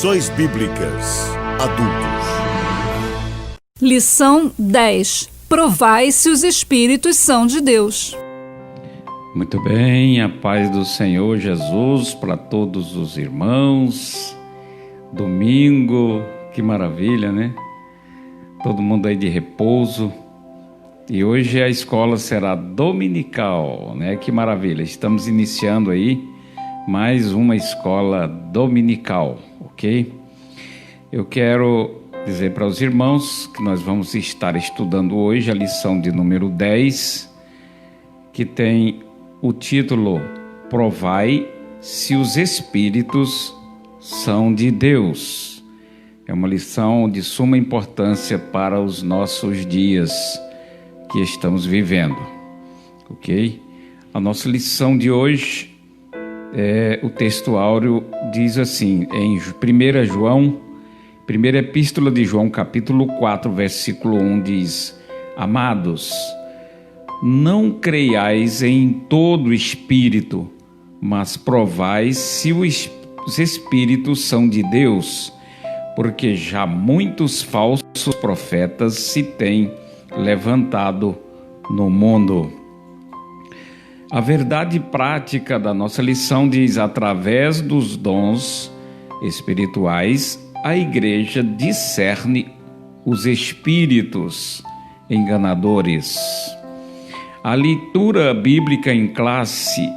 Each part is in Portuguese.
Lições Bíblicas Adultos. Lição 10. Provai se os Espíritos são de Deus. Muito bem, a paz do Senhor Jesus para todos os irmãos. Domingo, que maravilha, né? Todo mundo aí de repouso. E hoje a escola será dominical, né? Que maravilha, estamos iniciando aí mais uma escola dominical, ok? Eu quero dizer para os irmãos que nós vamos estar estudando hoje a lição de número 10, que tem o título Provai se os Espíritos são de Deus. É uma lição de suma importância para os nossos dias que estamos vivendo, ok? A nossa lição de hoje, o texto áureo diz assim, em 1 João, primeira epístola de João, capítulo 4, versículo 1, diz: Amados, não creiais em todo espírito, mas provai se os espíritos são de Deus, porque já muitos falsos profetas se têm levantado no mundo. A verdade prática da nossa lição diz: através dos dons espirituais, a igreja discerne os espíritos enganadores. A leitura bíblica em classe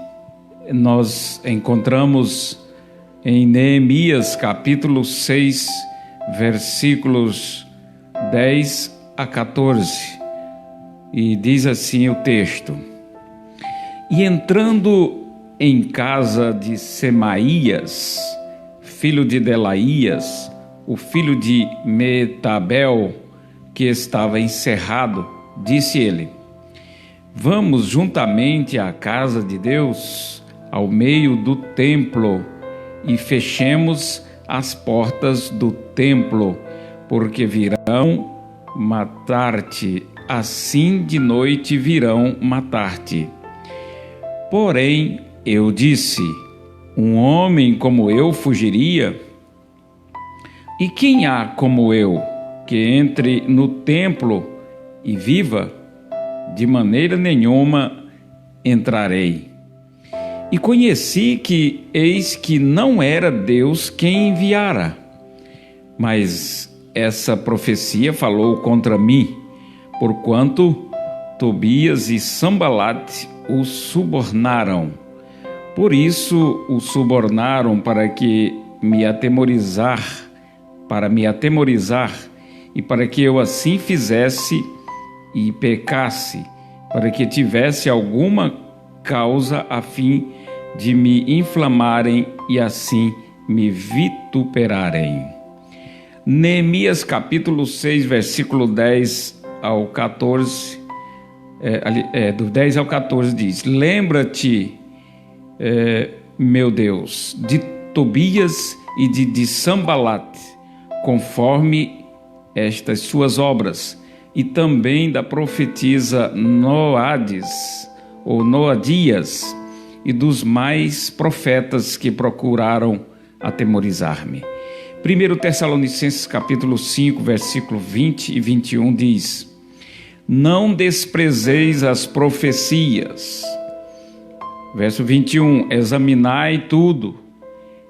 nós encontramos em Neemias capítulo 6, versículos 10 a 14, e diz assim o texto: E entrando em casa de Semaías, filho de Delaías, o filho de Metabel, que estava encerrado, disse ele: Vamos juntamente à casa de Deus, ao meio do templo, e fechemos as portas do templo, porque virão matar-te, assim de noite virão matar-te. Porém, eu disse: um homem como eu fugiria? E quem há como eu, que entre no templo e viva? De maneira nenhuma entrarei. E conheci que, eis que não era Deus quem enviara, mas essa profecia falou contra mim, porquanto Tobias e Sambalate o subornaram. Por isso o subornaram para me atemorizar, e para que eu assim fizesse e pecasse, para que tivesse alguma causa a fim de me inflamarem e assim me vituperarem. Neemias capítulo 6, versículo 10 ao 14, do 10 ao 14 diz: Lembra-te, meu Deus, de Tobias e de Sambalate, conforme estas suas obras, e também da profetisa Noadias, e dos mais profetas que procuraram atemorizar-me. 1 Tessalonicenses capítulo 5, versículo 20 e 21 diz: Não desprezeis as profecias. Verso 21, examinai tudo,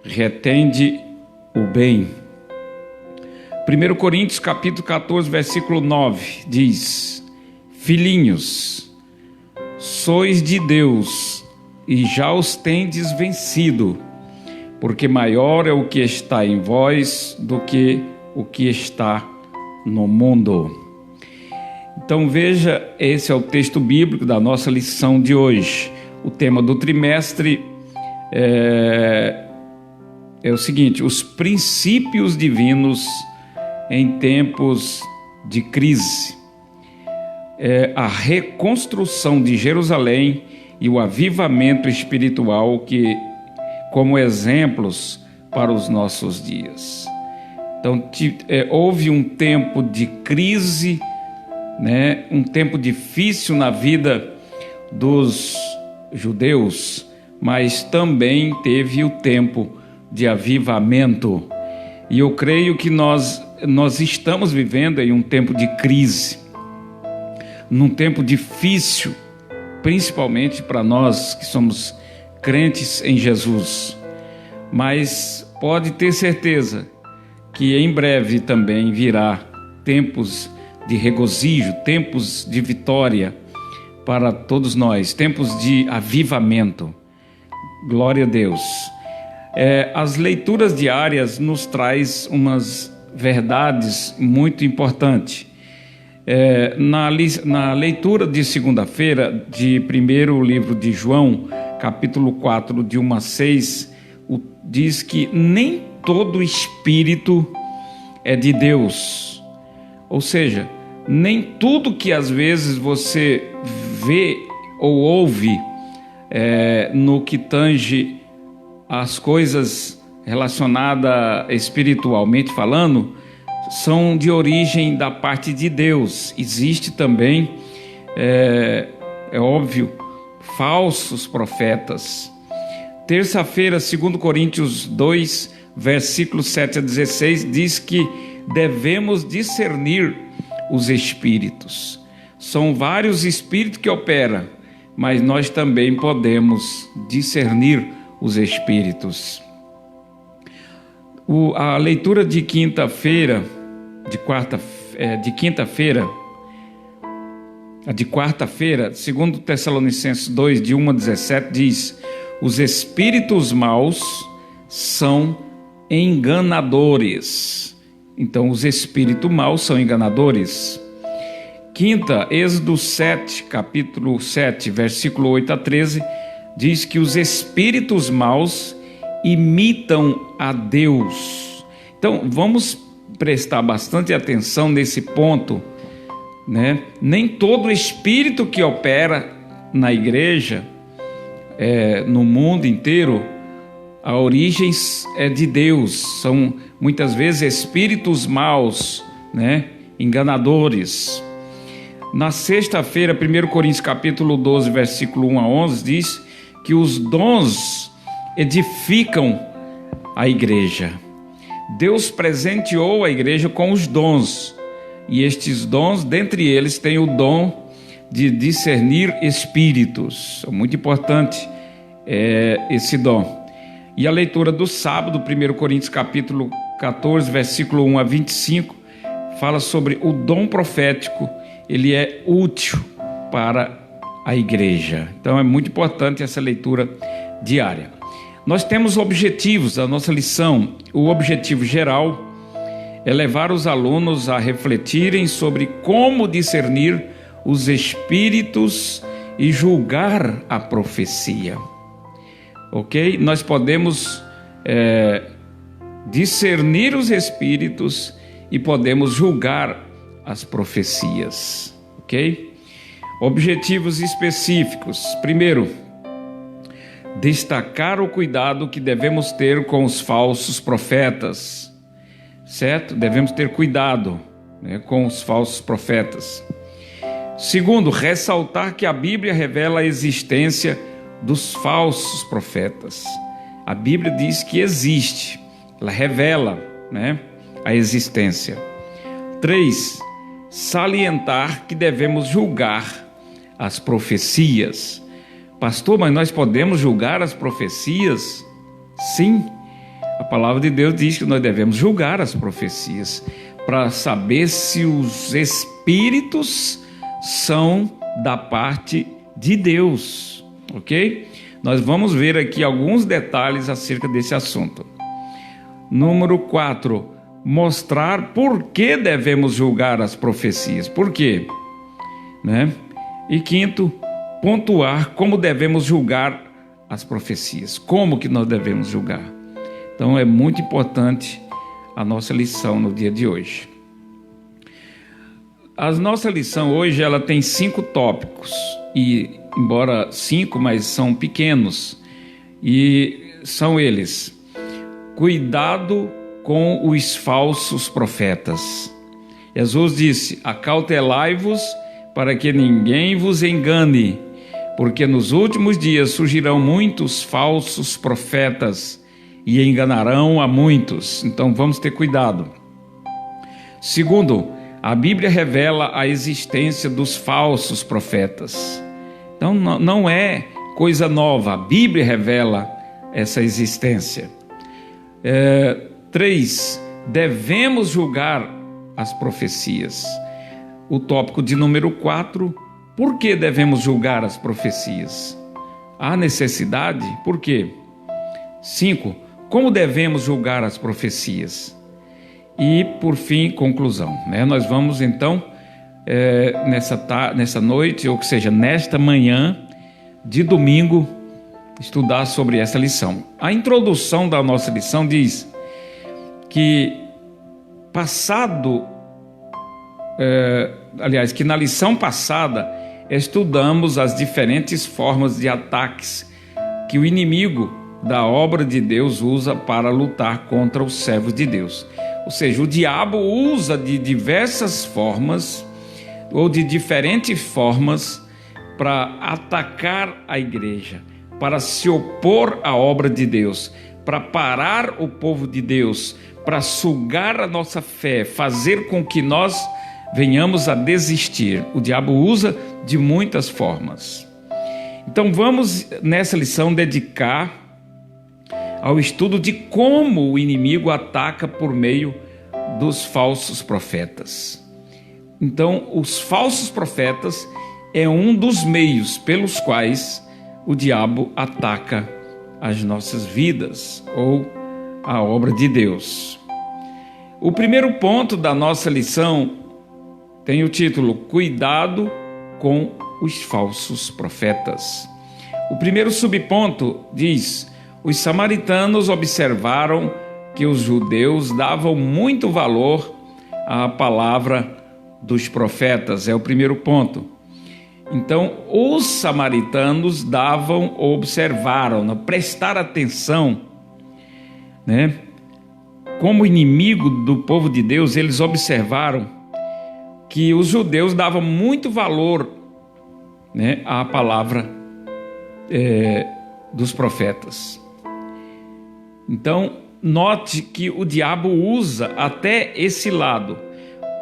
retende o bem. 1 Coríntios capítulo 14, versículo 9 diz: Filhinhos, sois de Deus e já os tendes vencido, porque maior é o que está em vós do que o que está no mundo. Então veja, esse é o texto bíblico da nossa lição de hoje. O tema do trimestre é o seguinte: os princípios divinos em tempos de crise. A reconstrução de Jerusalém e o avivamento espiritual como exemplos para os nossos dias. Então, houve um tempo de crise, né? Um tempo difícil na vida dos judeus, mas também teve o tempo de avivamento. E eu creio que nós estamos vivendo em um tempo de crise, num tempo difícil, principalmente para nós que somos crentes em Jesus. Mas pode ter certeza que em breve também virá tempos de regozijo, tempos de vitória para todos nós, tempos de avivamento. Glória a Deus. As leituras diárias nos traz umas verdades muito importantes. Na leitura de segunda-feira, de primeiro livro de João, capítulo 4, de 1 a 6, diz que nem todo espírito é de Deus. Ou seja, nem tudo que às vezes você vê ou ouve no que tange as coisas relacionadas espiritualmente falando, são de origem da parte de Deus. Existe também, é óbvio, falsos profetas. Terça-feira, 2 Coríntios 2, versículos 7 a 16, diz que devemos discernir os espíritos. São vários espíritos que operam, mas nós também podemos discernir os espíritos. A leitura de quinta-feira, de quarta-feira, segundo Tessalonicenses 2, de 1 a 17, diz: os espíritos maus são enganadores. Então, os espíritos maus são enganadores. Quinta, Êxodo 7, capítulo 7, versículo 8 a 13, diz que os espíritos maus imitam a Deus. Então, vamos prestar bastante atenção nesse ponto, né? Nem todo espírito que opera na igreja, no mundo inteiro, a origem é de Deus. São muitas vezes espíritos maus, né? Enganadores. Na sexta-feira, 1 Coríntios capítulo 12, versículo 1 a 11, diz que os dons edificam a igreja. Deus presenteou a igreja com os dons, e estes dons, dentre eles, tem o dom de discernir espíritos. É muito importante esse dom. E a leitura do sábado, 1 Coríntios capítulo 14, versículo 1 a 25, fala sobre o dom profético. Ele é útil para a igreja. Então é muito importante essa leitura diária. Nós temos objetivos da nossa lição. O objetivo geral é levar os alunos a refletirem sobre como discernir os espíritos e julgar a profecia. Ok? Nós podemos discernir os espíritos e podemos julgar as profecias. Ok? Objetivos específicos. Primeiro, destacar o cuidado que devemos ter com os falsos profetas, certo? Devemos ter cuidado, né, com os falsos profetas. Segundo, ressaltar que a Bíblia revela a existência dos falsos profetas. A Bíblia diz que existe, ela revela, né, a existência. 3, salientar que devemos julgar as profecias. Pastor, mas nós podemos julgar as profecias? Sim, a palavra de Deus diz que nós devemos julgar as profecias para saber se os espíritos são da parte de Deus, ok? Nós vamos ver aqui alguns detalhes acerca desse assunto. Número 4, mostrar por que devemos julgar as profecias. Por quê? Né? E quinto, pontuar como devemos julgar as profecias. Como que nós devemos julgar? Então é muito importante a nossa lição no dia de hoje. A nossa lição hoje ela tem 5 tópicos, e embora 5, mas são pequenos, e são eles: cuidado com os falsos profetas. Jesus disse: acautelai-vos para que ninguém vos engane, porque nos últimos dias surgirão muitos falsos profetas e enganarão a muitos. Então vamos ter cuidado. Segundo, a Bíblia revela a existência dos falsos profetas. Então não é coisa nova, a Bíblia revela essa existência. 3. Devemos julgar as profecias. O tópico de número 4, por que devemos julgar as profecias? Há necessidade? Por quê? 5. Como devemos julgar as profecias? E, por fim, conclusão. Nós vamos, então, nessa noite, ou seja, nesta manhã de domingo, estudar sobre essa lição. A introdução da nossa lição diz que que na lição passada estudamos as diferentes formas de ataques que o inimigo da obra de Deus usa para lutar contra os servos de Deus. Ou seja, o diabo usa de diversas formas ou de diferentes formas para atacar a igreja, para se opor à obra de Deus, para parar o povo de Deus, para sugar a nossa fé, fazer com que nós venhamos a desistir. O diabo usa de muitas formas. Então vamos nessa lição dedicar ao estudo de como o inimigo ataca por meio dos falsos profetas. Então, os falsos profetas é um dos meios pelos quais o diabo ataca as nossas vidas ou a obra de Deus. O primeiro ponto da nossa lição tem o título Cuidado com os falsos profetas. O primeiro subponto diz: os samaritanos observaram que os judeus davam muito valor à palavra dos profetas. É o primeiro ponto. Então, os samaritanos observaram, prestaram atenção, como inimigo do povo de Deus, eles observaram que os judeus davam muito valor, à palavra dos profetas. Então, note que o diabo usa até esse lado.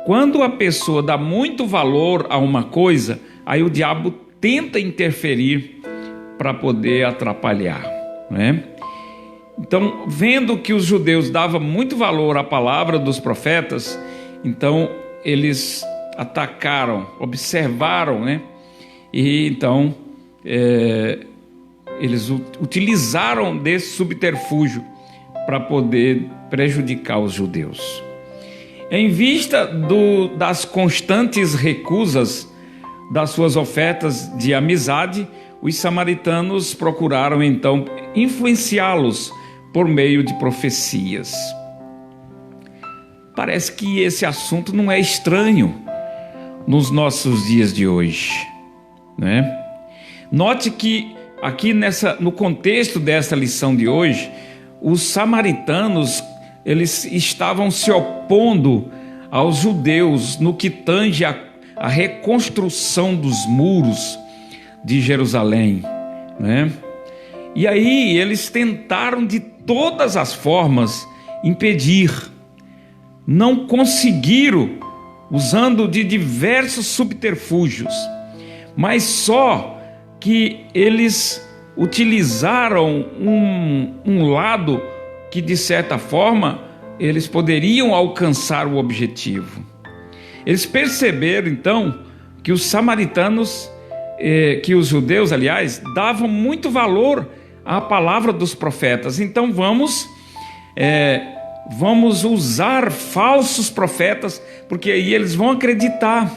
Quando a pessoa dá muito valor a uma coisa, aí o diabo tenta interferir para poder atrapalhar, Então, vendo que os judeus davam muito valor à palavra dos profetas, então eles atacaram, observaram, E então eles utilizaram desse subterfúgio para poder prejudicar os judeus. Em vista das constantes recusas das suas ofertas de amizade, os samaritanos procuraram então influenciá-los por meio de profecias. Parece que esse assunto não é estranho nos nossos dias de hoje, Note que aqui no contexto dessa lição de hoje, os samaritanos eles estavam se opondo aos judeus no que tange a reconstrução dos muros de Jerusalém, E aí eles tentaram de todas as formas impedir, não conseguiram, usando de diversos subterfúgios, mas só que eles utilizaram um lado que, de certa forma, eles poderiam alcançar o objetivo. Eles perceberam, então, que os samaritanos, que os judeus, aliás, davam muito valor à palavra dos profetas. Então, vamos usar falsos profetas, porque aí eles vão acreditar,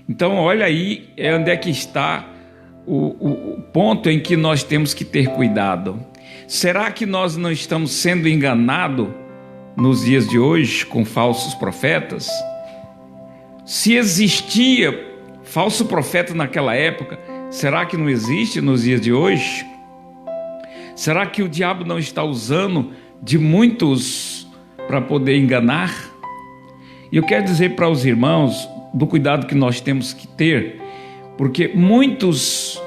Então, olha aí onde é que está o ponto em que nós temos que ter cuidado. Será que nós não estamos sendo enganados nos dias de hoje com falsos profetas? Se existia falso profeta naquela época, será que não existe nos dias de hoje? Será que o diabo não está usando de muitos para poder enganar? E eu quero dizer para os irmãos do cuidado que nós temos que ter, porque muitos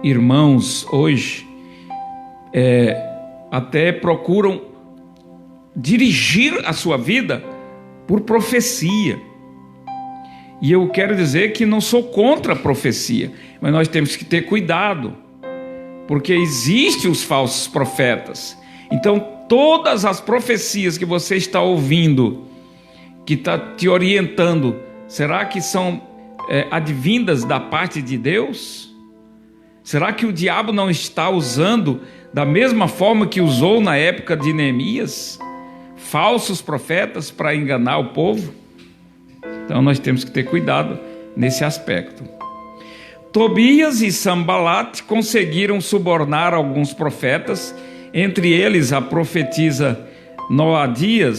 irmãos hoje até procuram dirigir a sua vida por profecia. E eu quero dizer que não sou contra a profecia, mas nós temos que ter cuidado, porque existem os falsos profetas. Então, todas as profecias que você está ouvindo, que está te orientando, será que são advindas da parte de Deus? Será que o diabo não está usando da mesma forma que usou na época de Neemias, falsos profetas para enganar o povo? Então nós temos que ter cuidado nesse aspecto. Tobias e Sambalat conseguiram subornar alguns profetas, entre eles a profetisa Noadias,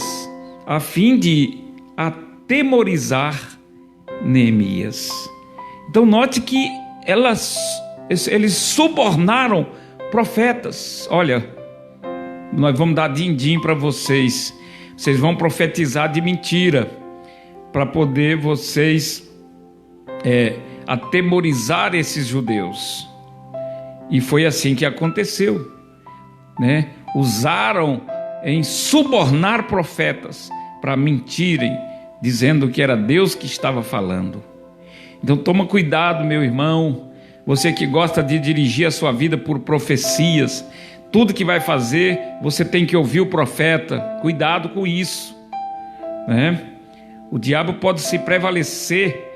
a fim de atemorizar Neemias. Então note que eles subornaram profetas. Olha, nós vamos dar din-din para vocês. Vocês vão profetizar de mentira, para poder vocês atemorizar esses judeus. E foi assim que aconteceu, né? Usaram em subornar profetas para mentirem, dizendo que era Deus que estava falando. Então toma cuidado, meu irmão, você que gosta de dirigir a sua vida por profecias. Tudo que vai fazer, você tem que ouvir o profeta. Cuidado com isso, né? O diabo pode se prevalecer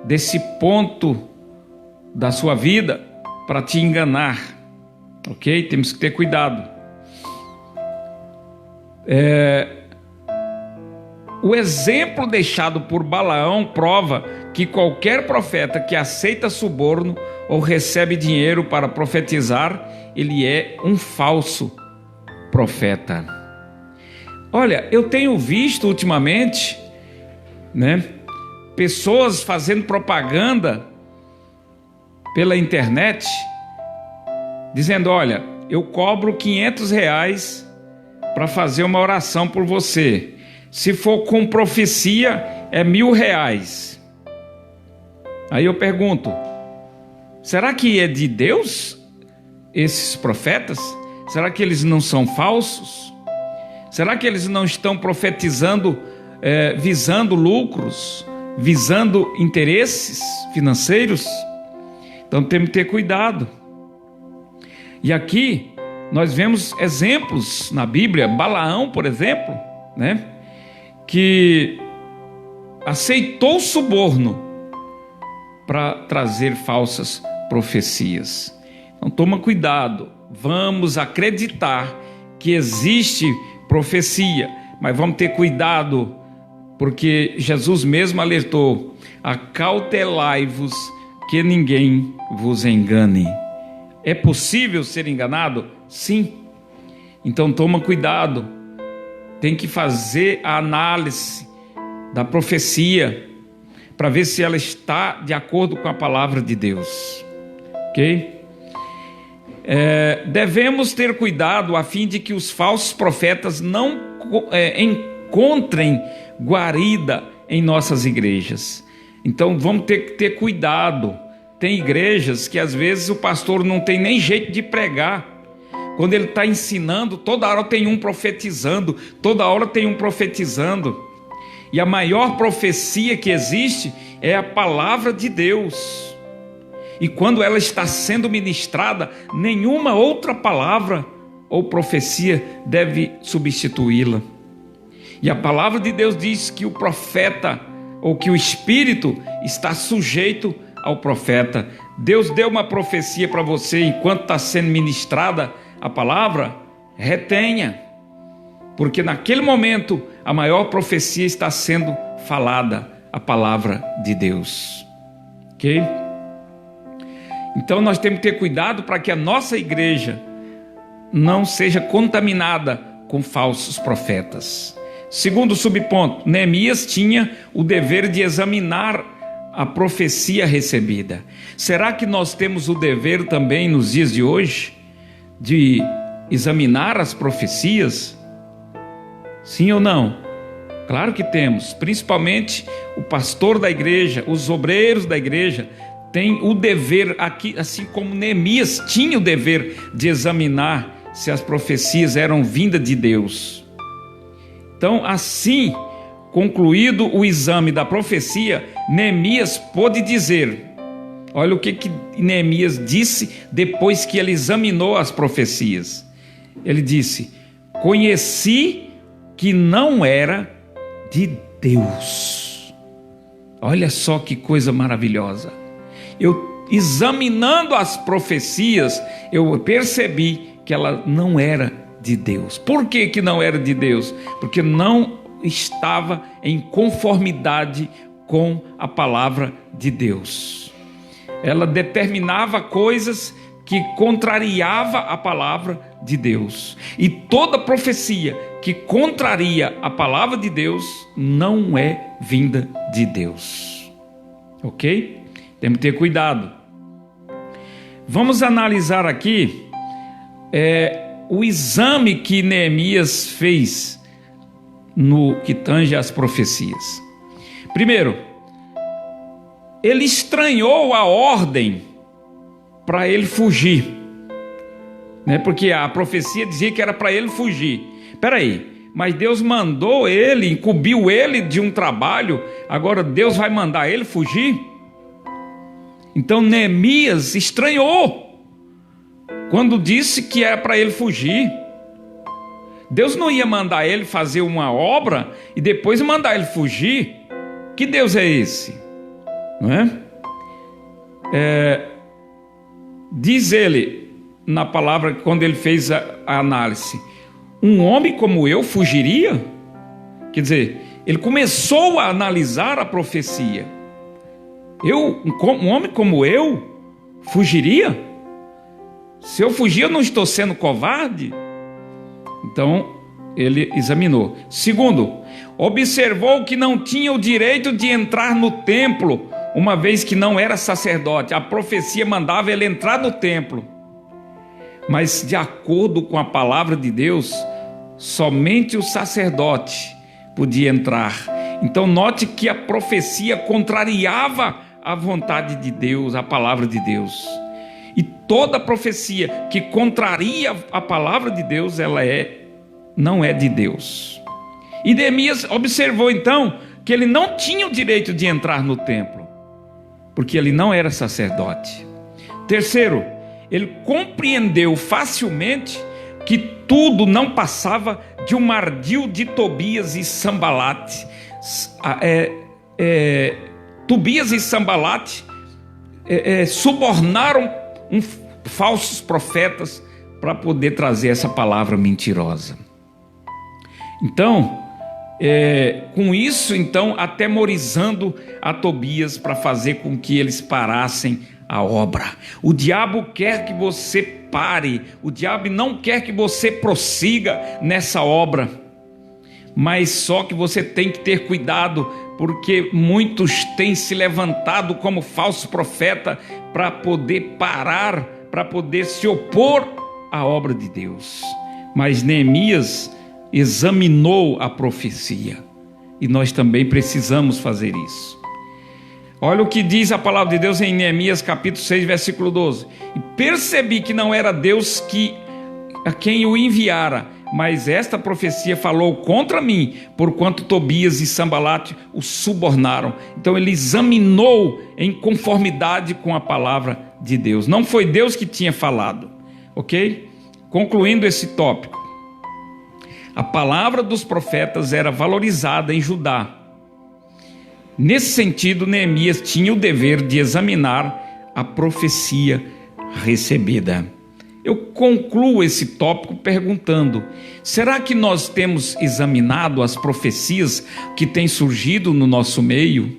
desse ponto da sua vida para te enganar, ok? Temos que ter cuidado. O exemplo deixado por Balaão prova que qualquer profeta que aceita suborno ou recebe dinheiro para profetizar, ele é um falso profeta. Olha, eu tenho visto ultimamente, né, pessoas fazendo propaganda pela internet, dizendo: olha, eu cobro R$500 para fazer uma oração por você. Se for com profecia, é R$1.000. Aí eu pergunto: será que é de Deus esses profetas? Será que eles não são falsos? Será que eles não estão profetizando visando lucros, visando interesses financeiros? Então temos que ter cuidado. E aqui nós vemos exemplos na Bíblia. Balaão, por exemplo, né, que aceitou suborno para trazer falsas profecias. Então toma cuidado. Vamos acreditar que existe profecia, mas vamos ter cuidado, porque Jesus mesmo alertou: acautelai-vos que ninguém vos engane. É possível ser enganado? Sim. Então toma cuidado. Tem que fazer a análise da profecia para ver se ela está de acordo com a palavra de Deus, ok? Devemos ter cuidado a fim de que os falsos profetas não encontrem guarida em nossas igrejas. Então vamos ter que ter cuidado. Tem igrejas que às vezes o pastor não tem nem jeito de pregar. Quando ele está ensinando, toda hora tem um profetizando, E a maior profecia que existe é a palavra de Deus. E quando ela está sendo ministrada, nenhuma outra palavra ou profecia deve substituí-la. E a palavra de Deus diz que o profeta, ou que o espírito, está sujeito ao profeta. Deus deu uma profecia para você enquanto está sendo ministrada a palavra, retenha, porque naquele momento a maior profecia está sendo falada, a palavra de Deus, ok? Então nós temos que ter cuidado para que a nossa igreja não seja contaminada com falsos profetas. Segundo subponto, Neemias tinha o dever de examinar a profecia recebida. Será que nós temos o dever também nos dias de hoje de examinar as profecias? Sim ou não? Claro que temos. Principalmente o pastor da igreja, os obreiros da igreja têm o dever aqui, assim como Neemias tinha o dever de examinar se as profecias eram vinda de Deus. Então, assim, concluído o exame da profecia, Neemias pôde dizer, olha o que Neemias disse depois que ele examinou as profecias. Ele disse: conheci que não era de Deus. Olha só que coisa maravilhosa. Eu, examinando as profecias, eu percebi que ela não era de Deus. Por que não era de Deus? Porque não estava em conformidade com a palavra de Deus. Ela determinava coisas que contrariava a palavra de Deus. E toda profecia que contraria a palavra de Deus não é vinda de Deus. Ok? Temos que ter cuidado. Vamos analisar aqui o exame que Neemias fez no que tange às profecias. Primeiro, ele estranhou a ordem para ele fugir, né? Porque a profecia dizia que era para ele fugir. Espera aí, mas Deus mandou ele, incumbiu ele de um trabalho, agora Deus vai mandar ele fugir? Então Neemias estranhou quando disse que era para ele fugir. Deus não ia mandar ele fazer uma obra e depois mandar ele fugir. Que Deus é esse? Não é? Diz ele na palavra, quando ele fez a análise, um homem como eu fugiria? Quer dizer, ele começou a analisar a profecia. Um homem como eu fugiria? Se eu fugir, eu não estou sendo covarde? Então, ele examinou. Segundo, observou que não tinha o direito de entrar no templo, uma vez que não era sacerdote. A profecia mandava ele entrar no templo. Mas, de acordo com a palavra de Deus, somente o sacerdote podia entrar. Então, note que a profecia contrariava a vontade de Deus, a palavra de Deus. E toda profecia que contraria a palavra de Deus, ela não é de Deus. E Neemias observou então que ele não tinha o direito de entrar no templo, porque ele não era sacerdote. Terceiro, ele compreendeu facilmente que tudo não passava de um ardil de Tobias e Sambalate. Tobias e Sambalate subornaram falsos profetas para poder trazer essa palavra mentirosa. Então, com isso, então, atemorizando a Tobias para fazer com que eles parassem a obra. O diabo quer que você pare, o diabo não quer que você prossiga nessa obra, mas só que você tem que ter cuidado, porque muitos têm se levantado como falso profeta para poder parar, para poder se opor à obra de Deus. Mas Neemias examinou a profecia, e nós também precisamos fazer isso. Olha o que diz a palavra de Deus em Neemias capítulo 6, versículo 12. E percebi que não era Deus a quem o enviara, mas esta profecia falou contra mim, porquanto Tobias e Sambalate o subornaram. Então ele examinou em conformidade com a palavra de Deus. Não foi Deus que tinha falado, ok? Concluindo esse tópico, a palavra dos profetas era valorizada em Judá. Nesse sentido, Neemias tinha o dever de examinar a profecia recebida. Eu concluo esse tópico perguntando: será que nós temos examinado as profecias que têm surgido no nosso meio?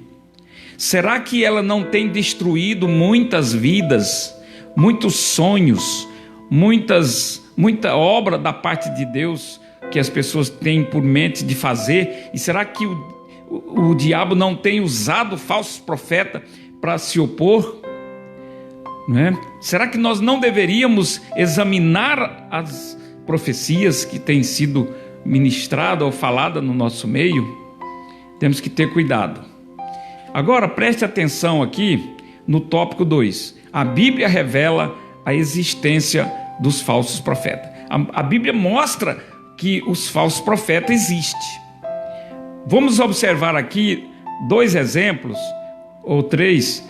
Será que ela não tem destruído muitas vidas, muitos sonhos, muita obra da parte de Deus que as pessoas têm por mente de fazer? E será que o diabo não tem usado falsos profetas para se opor? Não é? Será que nós não deveríamos examinar as profecias que têm sido ministradas ou faladas no nosso meio? Temos que ter cuidado. Agora preste atenção aqui no tópico 2. A Bíblia revela a existência dos falsos profetas. A Bíblia mostra que os falsos profetas existem. Vamos observar aqui 2 exemplos, ou 3,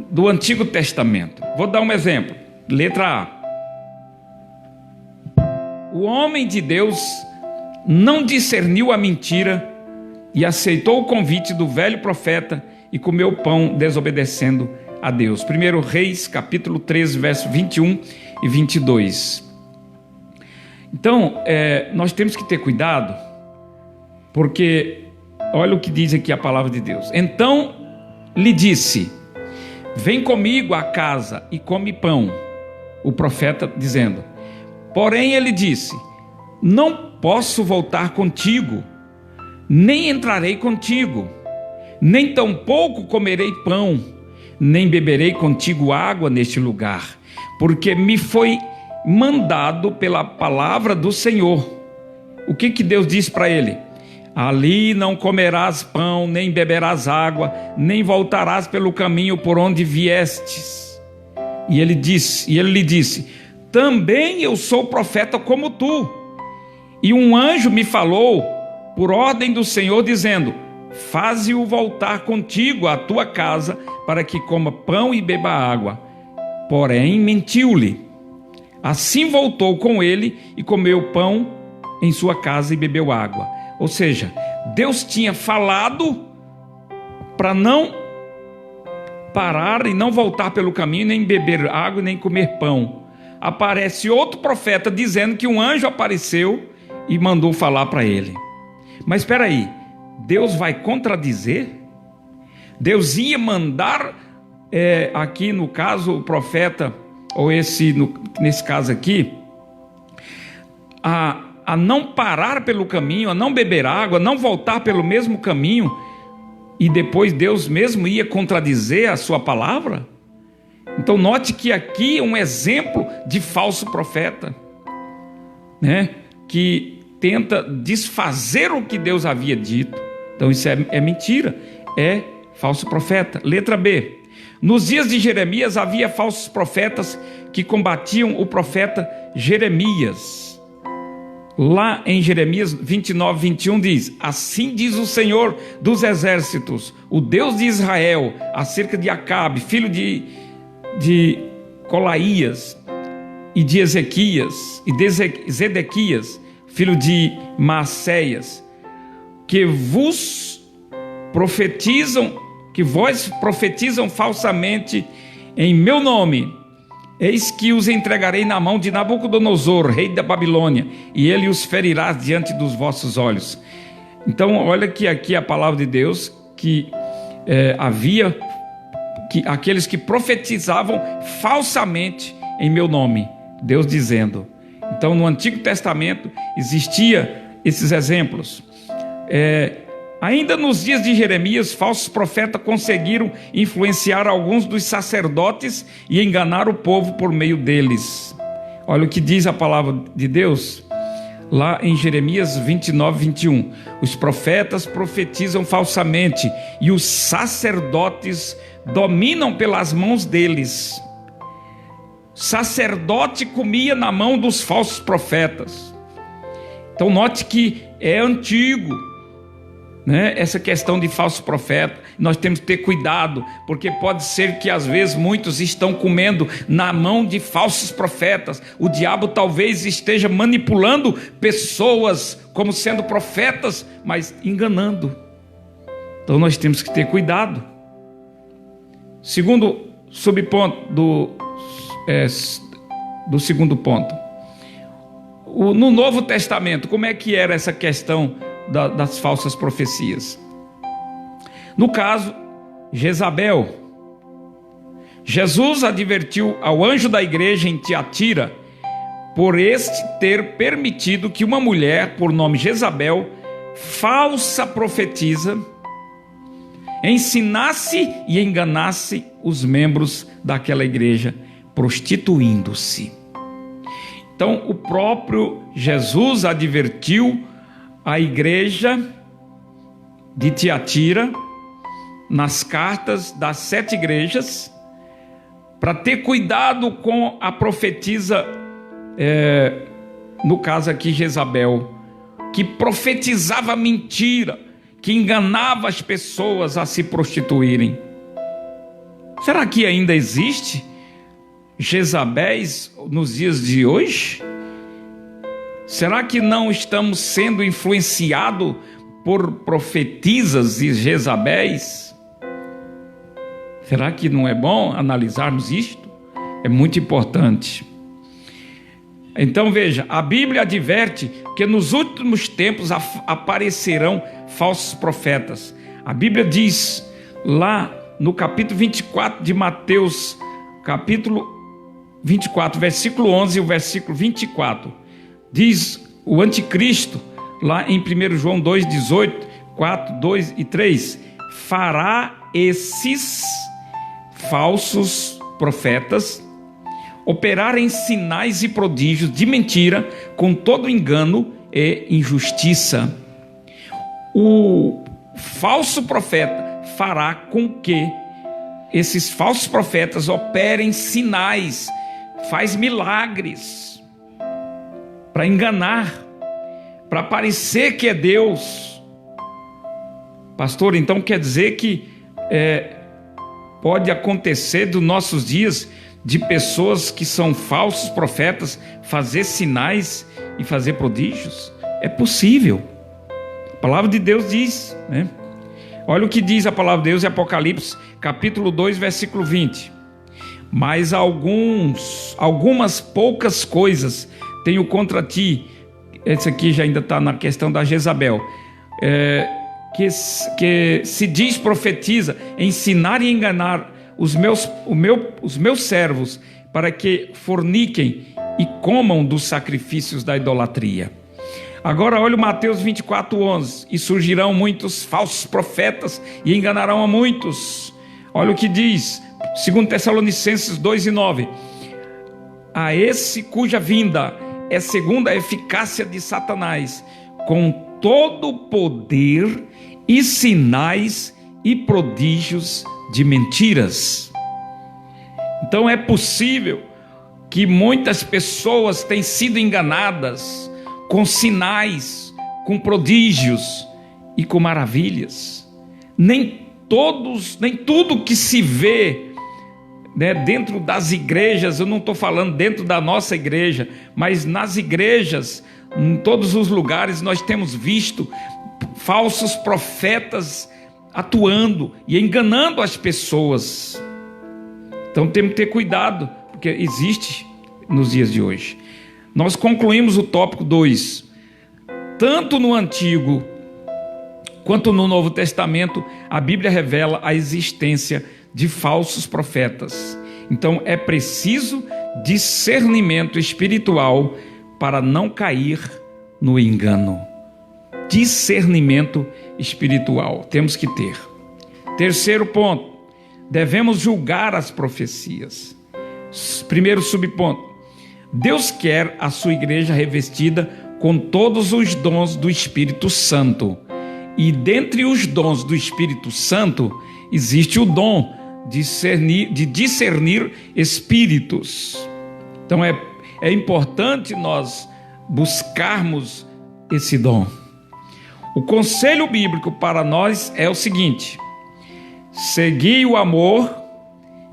do Antigo Testamento. Vou dar um exemplo. Letra A. O homem de Deus não discerniu a mentira e aceitou o convite do velho profeta e comeu pão desobedecendo a Deus. 1 Reis, capítulo 13, verso 21 e 22. Então, nós temos que ter cuidado, porque olha o que diz aqui a palavra de Deus. Então lhe disse: vem comigo à casa e come pão. O profeta dizendo. Porém ele disse: não posso voltar contigo, nem entrarei contigo, nem tampouco comerei pão, nem beberei contigo água neste lugar, porque me foi mandado pela palavra do Senhor. O que Deus disse para ele? Ali não comerás pão, nem beberás água, nem voltarás pelo caminho por onde viestes. E ele lhe disse: também eu sou profeta como tu. E um anjo me falou por ordem do Senhor, dizendo: faze-o voltar contigo à tua casa, para que coma pão e beba água. Porém mentiu-lhe. Assim voltou com ele e comeu pão em sua casa e bebeu água. Ou seja, Deus tinha falado para não parar e não voltar pelo caminho, nem beber água, nem comer pão. Aparece outro profeta dizendo que um anjo apareceu e mandou falar para ele. Mas espera aí, Deus vai contradizer? Deus ia mandar, aqui no caso, o profeta, ou nesse caso aqui, a não parar pelo caminho, a não beber água, a não voltar pelo mesmo caminho, e depois Deus mesmo ia contradizer a sua palavra? Então note que aqui é um exemplo de falso profeta, né? Que tenta desfazer o que Deus havia dito. Então isso é mentira, é falso profeta. Letra B. Nos dias de Jeremias havia falsos profetas que combatiam o profeta Jeremias. Lá em Jeremias 29, 21 diz: assim diz o Senhor dos exércitos, o Deus de Israel, acerca de Acabe, filho de Colaías, e de Ezequias, e de Zedequias, filho de Maacéias, que vós profetizam falsamente em meu nome. Eis que os entregarei na mão de Nabucodonosor, rei da Babilônia, e ele os ferirá diante dos vossos olhos. Então olha que aqui a palavra de Deus, que havia aqueles que profetizavam falsamente em meu nome, Deus dizendo. Então no Antigo Testamento existia esses exemplos. Ainda nos dias de Jeremias, falsos profetas conseguiram influenciar alguns dos sacerdotes e enganar o povo por meio deles. Olha o que diz a palavra de Deus lá em Jeremias 29, 21. Os profetas profetizam falsamente e os sacerdotes dominam pelas mãos deles. Sacerdote comia na mão dos falsos profetas. Então note que é antigo, né? Essa questão de falso profeta. Nós temos que ter cuidado, porque pode ser que às vezes muitos estão comendo na mão de falsos profetas. O diabo talvez esteja manipulando pessoas como sendo profetas, mas enganando. Então nós temos que ter cuidado. Segundo subponto do segundo ponto, no Novo Testamento, como é que era essa questão das falsas profecias? No caso, Jezabel, Jesus advertiu ao anjo da igreja em Tiatira por este ter permitido que uma mulher por nome Jezabel, falsa profetisa, ensinasse e enganasse os membros daquela igreja, prostituindo-se. Então o próprio Jesus advertiu a igreja de Tiatira, nas cartas das 7 igrejas, para ter cuidado com a profetisa no caso aqui Jezabel, que profetizava mentira, que enganava as pessoas a se prostituírem. Será que ainda existe Jezabéis nos dias de hoje? Será que não estamos sendo influenciados por profetisas e Jezabéis? Será que não é bom analisarmos isto? É muito importante. Então veja, a Bíblia adverte que nos últimos tempos aparecerão falsos profetas. A Bíblia diz lá no capítulo 24 de Mateus, capítulo 24, versículo 11 e o versículo 24, diz o anticristo, lá em 1 João 2, 18, 4, 2 e 3, fará esses falsos profetas operarem sinais e prodígios de mentira, com todo engano e injustiça. O falso profeta fará com que esses falsos profetas operem sinais, faz milagres, para enganar, para parecer que é Deus. Pastor, então quer dizer que pode acontecer dos nossos dias de pessoas que são falsos profetas fazer sinais e fazer prodígios? É possível. A palavra de Deus diz, né? Olha o que diz a palavra de Deus em Apocalipse, capítulo 2, versículo 20. Mas algumas poucas coisas tenho contra ti. Esse aqui já ainda está na questão da Jezabel. Que se diz, profetiza, ensinar e enganar os meus servos, para que forniquem e comam dos sacrifícios da idolatria. Agora olha o Mateus 24, 11. E surgirão muitos falsos profetas e enganarão a muitos. Olha o que diz 2 Tessalonicenses 2 e 9. A esse cuja vinda é segundo a eficácia de Satanás, com todo o poder e sinais e prodígios de mentiras. Então é possível que muitas pessoas tenham sido enganadas com sinais, com prodígios e com maravilhas. Nem tudo que se vê, né, dentro das igrejas, eu não estou falando dentro da nossa igreja, mas nas igrejas, em todos os lugares, nós temos visto falsos profetas atuando e enganando as pessoas. Então temos que ter cuidado, porque existe nos dias de hoje. Nós concluímos o tópico 2. Tanto no Antigo quanto no Novo Testamento, a Bíblia revela a existência de falsos profetas. Então é preciso discernimento espiritual para não cair no engano. Discernimento espiritual temos que ter. Terceiro ponto, devemos julgar as profecias. Primeiro subponto, Deus quer a sua igreja revestida com todos os dons do Espírito Santo. E dentre os dons do Espírito Santo, existe o dom de discernir espíritos. Então é importante nós buscarmos esse dom. O conselho bíblico para nós é o seguinte: segui o amor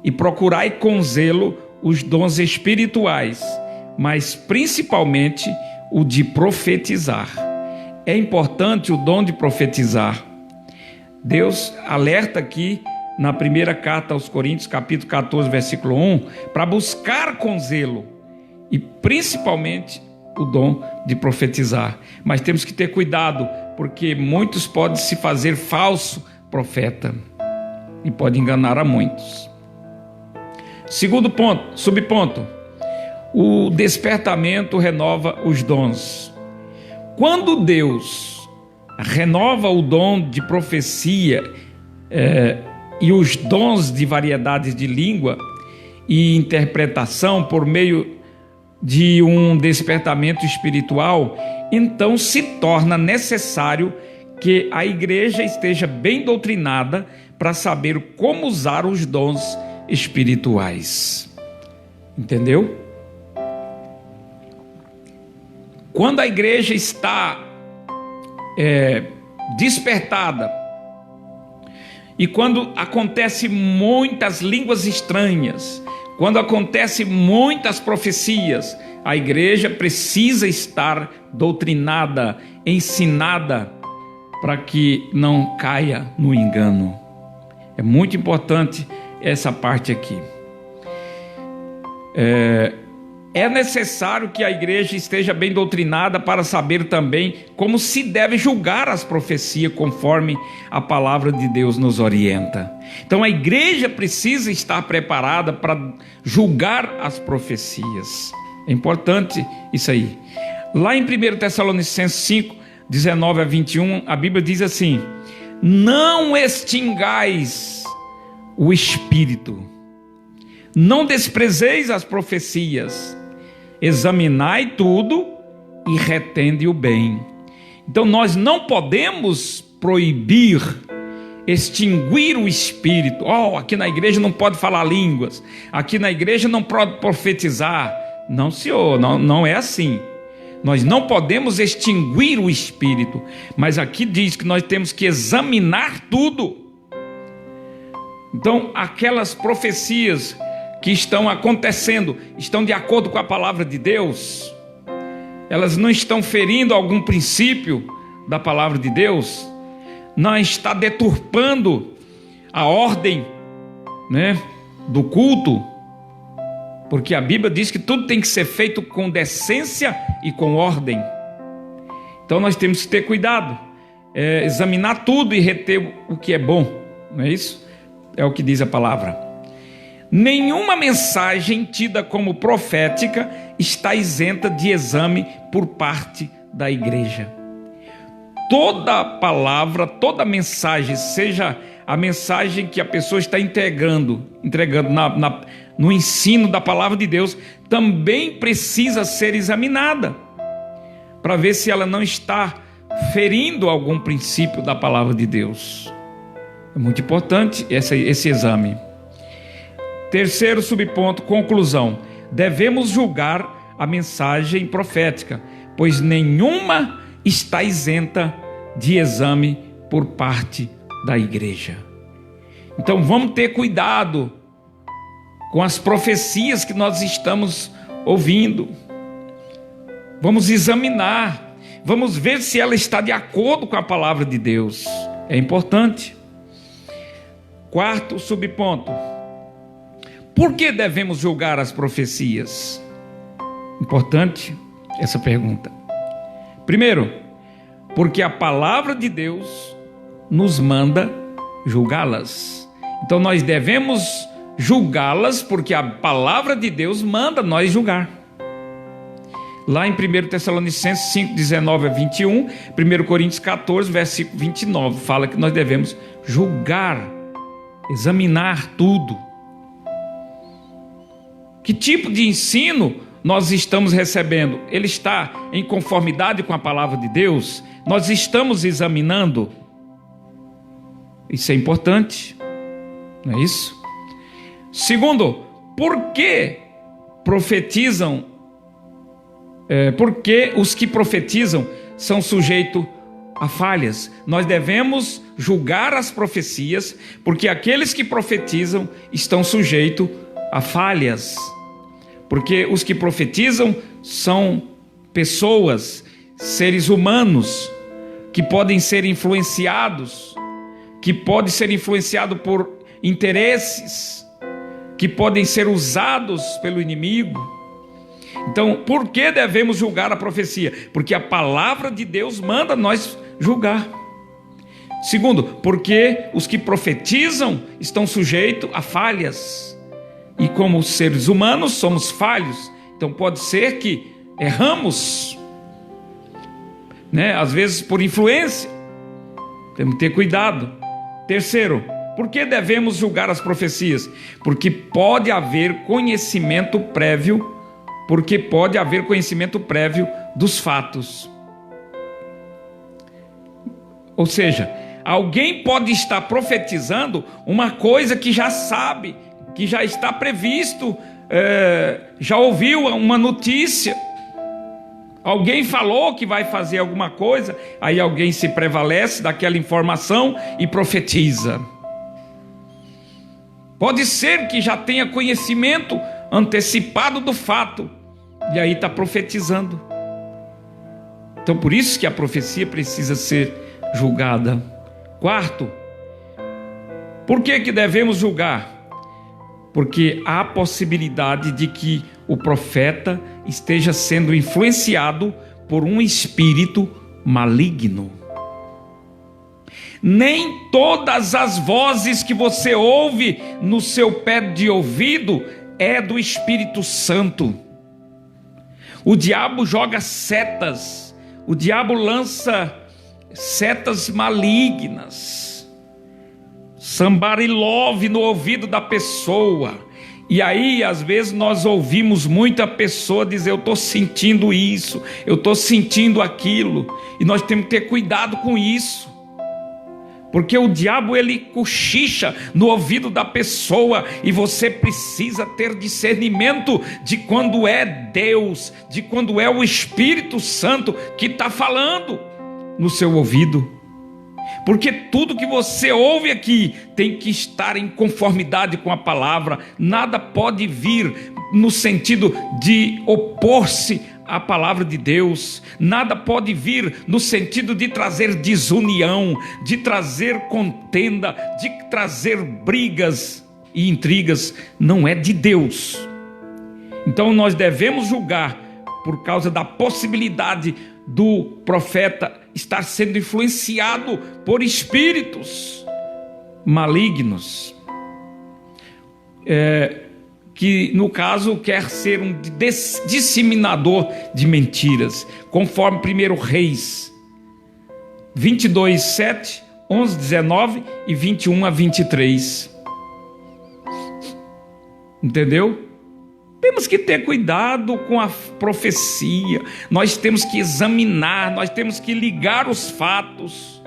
e procurai com zelo os dons espirituais, mas principalmente o de profetizar. É importante o dom de profetizar. Deus alerta aqui na primeira carta aos Coríntios, capítulo 14, versículo 1, para buscar com zelo e principalmente o dom de profetizar. Mas temos que ter cuidado, porque muitos podem se fazer falso profeta e pode enganar a muitos. Segundo ponto, subponto, o despertamento renova os dons. Quando Deus renova o dom de profecia e os dons de variedades de língua e interpretação por meio de um despertamento espiritual, então se torna necessário que a igreja esteja bem doutrinada para saber como usar os dons espirituais. Entendeu? Quando a igreja está despertada, e quando acontece muitas línguas estranhas, quando acontece muitas profecias, a igreja precisa estar doutrinada, ensinada, para que não caia no engano. É muito importante essa parte aqui. É necessário que a igreja esteja bem doutrinada para saber também como se deve julgar as profecias conforme a palavra de Deus nos orienta. Então a igreja precisa estar preparada para julgar as profecias. É importante isso aí. Lá em 1 Tessalonicenses 5, 19 a 21, a Bíblia diz assim: não extingais o espírito, não desprezeis as profecias, examinai tudo e retende o bem. Então nós não podemos proibir, extinguir o espírito. Aqui na igreja não pode falar línguas, aqui na igreja não pode profetizar. Não, senhor, não é assim. Nós não podemos extinguir o espírito, mas aqui diz que nós temos que examinar tudo. Então aquelas profecias que estão acontecendo, estão de acordo com a palavra de Deus? Elas não estão ferindo algum princípio da palavra de Deus? Não está deturpando a ordem, do culto? Porque a Bíblia diz que tudo tem que ser feito com decência e com ordem. Então nós temos que ter cuidado, examinar tudo e reter o que é bom, não é isso? É o que diz a palavra. Nenhuma mensagem tida como profética está isenta de exame por parte da igreja. Toda palavra, toda mensagem, seja a mensagem que a pessoa está entregando no ensino da palavra de Deus, também precisa ser examinada, para ver se ela não está ferindo algum princípio da palavra de Deus. É muito importante esse exame. Terceiro subponto, conclusão: devemos julgar a mensagem profética, pois nenhuma está isenta de exame por parte da igreja. Então vamos ter cuidado com as profecias que nós estamos ouvindo. Vamos examinar, vamos ver se ela está de acordo com a palavra de Deus. É importante. Quarto subponto: por que devemos julgar as profecias? Importante essa pergunta. Primeiro, porque a palavra de Deus nos manda julgá-las. Então nós devemos julgá-las porque a palavra de Deus manda nós julgar. Lá em 1 Tessalonicenses 5, 19 a 21, 1 Coríntios 14, versículo 29, fala que nós devemos julgar, examinar tudo. Que tipo de ensino nós estamos recebendo? Ele está em conformidade com a palavra de Deus? Nós estamos examinando? Isso é importante, não é isso? Segundo, por que profetizam? Porque os que profetizam são sujeitos a falhas. Nós devemos julgar as profecias, porque aqueles que profetizam estão sujeitos a falhas. Porque os que profetizam são pessoas, seres humanos, que podem ser influenciados, por interesses, que podem ser usados pelo inimigo. Então, por que devemos julgar a profecia? Porque a palavra de Deus manda nós julgar. Segundo, porque os que profetizam estão sujeitos a falhas. E como seres humanos somos falhos, então pode ser que erramos, às vezes por influência. Temos que ter cuidado. Terceiro, por que devemos julgar as profecias? Porque pode haver conhecimento prévio, dos fatos. Ou seja, alguém pode estar profetizando uma coisa que já sabe, que já está previsto, já ouviu uma notícia, Alguém falou que vai fazer alguma coisa, aí alguém se prevalece daquela informação e profetiza. Pode ser que já tenha conhecimento antecipado do fato, e aí está profetizando. Então por isso que a profecia precisa ser julgada. Quarto, por que devemos julgar? Porque há possibilidade de que o profeta esteja sendo influenciado por um espírito maligno. Nem todas as vozes que você ouve no seu pé de ouvido é do Espírito Santo. O diabo joga setas, o diabo lança setas malignas, somebody love no ouvido da pessoa. E aí, às vezes, nós ouvimos muita pessoa dizer: eu estou sentindo isso, eu estou sentindo aquilo. E nós temos que ter cuidado com isso. Porque o diabo, ele cochicha no ouvido da pessoa. E você precisa ter discernimento de quando é Deus, de quando é o Espírito Santo que está falando no seu ouvido. Porque tudo que você ouve aqui tem que estar em conformidade com a palavra. Nada pode vir no sentido de opor-se à palavra de Deus. Nada pode vir no sentido de trazer desunião, de trazer contenda, de trazer brigas e intrigas. Não é de Deus. Então nós devemos julgar por causa da possibilidade do profeta estar sendo influenciado por espíritos malignos, que no caso quer ser um disseminador de mentiras, conforme 1 Reis 22, 7, 11, 19 e 21 a 23. Entendeu? Temos que ter cuidado com a profecia, nós temos que examinar, nós temos que ligar os fatos,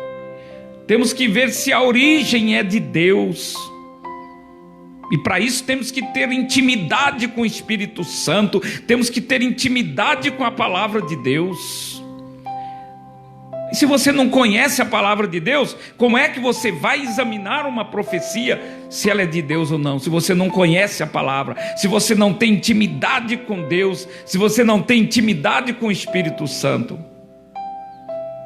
temos que ver se a origem é de Deus, e para isso temos que ter intimidade com o Espírito Santo, temos que ter intimidade com a palavra de Deus. E se você não conhece a palavra de Deus, como é que você vai examinar uma profecia, se ela é de Deus ou não? Se você não conhece a palavra, se você não tem intimidade com Deus, se você não tem intimidade com o Espírito Santo.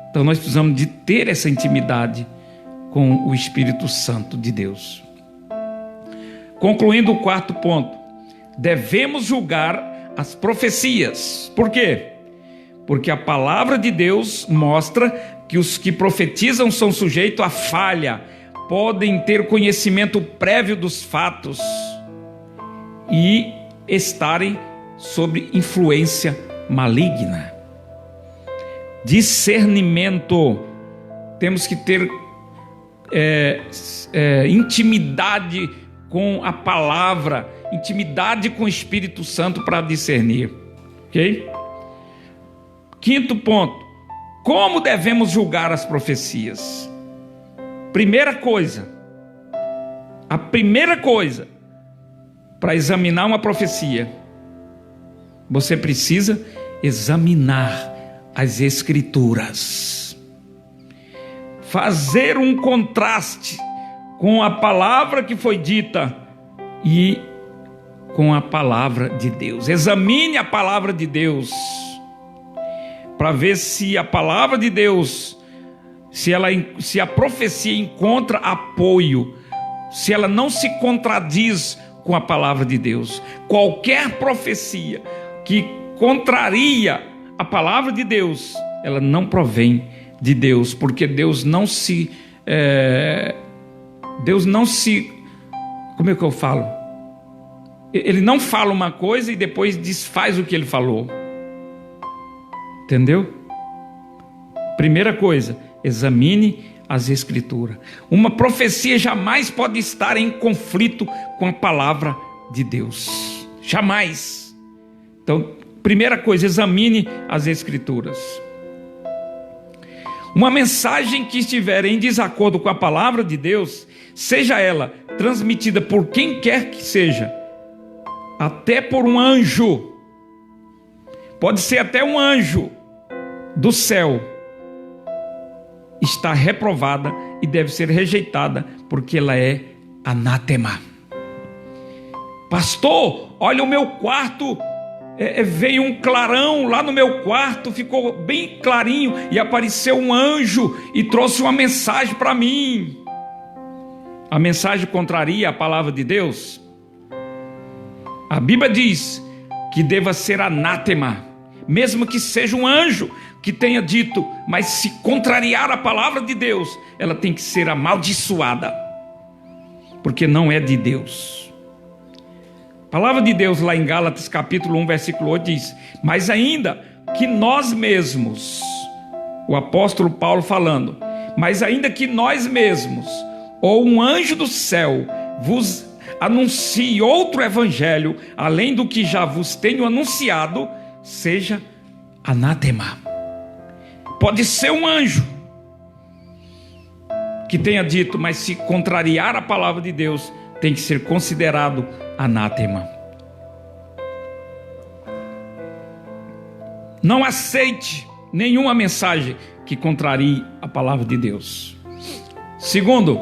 Então nós precisamos de ter essa intimidade com o Espírito Santo de Deus. Concluindo o quarto ponto, devemos julgar as profecias. Por quê? Porque a palavra de Deus mostra que os que profetizam são sujeitos a falha, podem ter conhecimento prévio dos fatos e estarem sob influência maligna. Discernimento, temos que ter intimidade com a palavra, intimidade com o Espírito Santo para discernir, ok? Quinto ponto, como devemos julgar as profecias? A primeira coisa para examinar uma profecia, você precisa examinar as Escrituras, fazer um contraste com a palavra que foi dita e com a palavra de Deus. Examine a palavra de Deus para ver se a palavra de Deus, se a profecia encontra apoio, se ela não se contradiz com a palavra de Deus. Qualquer profecia que contraria a palavra de Deus, ela não provém de Deus, porque Deus não se, como é que eu falo? Ele não fala uma coisa e depois desfaz o que ele falou. Entendeu? Primeira coisa, examine as Escrituras. Uma profecia jamais pode estar em conflito com a palavra de Deus. Jamais. Então, primeira coisa, examine as Escrituras. Uma mensagem que estiver em desacordo com a palavra de Deus, seja ela transmitida por quem quer que seja, até por um anjo, pode ser até um anjo, do céu está reprovada e deve ser rejeitada, porque ela é anátema. Pastor, olha o meu quarto, veio um clarão lá no meu quarto, ficou bem clarinho e apareceu um anjo e trouxe uma mensagem para mim. A mensagem contraria a palavra de Deus? A Bíblia diz que deva ser anátema, mesmo que seja um anjo que tenha dito, mas se contrariar a palavra de Deus, ela tem que ser amaldiçoada, porque não é de Deus. A palavra de Deus lá em Gálatas capítulo 1 versículo 8 diz: mas ainda que nós mesmos, o apóstolo Paulo falando, mas ainda que nós mesmos, ou um anjo do céu, vos anuncie outro evangelho, além do que já vos tenho anunciado, seja anátema. Pode ser um anjo que tenha dito, mas se contrariar a palavra de Deus, tem que ser considerado anátema. Não aceite nenhuma mensagem que contrarie a palavra de Deus. Segundo,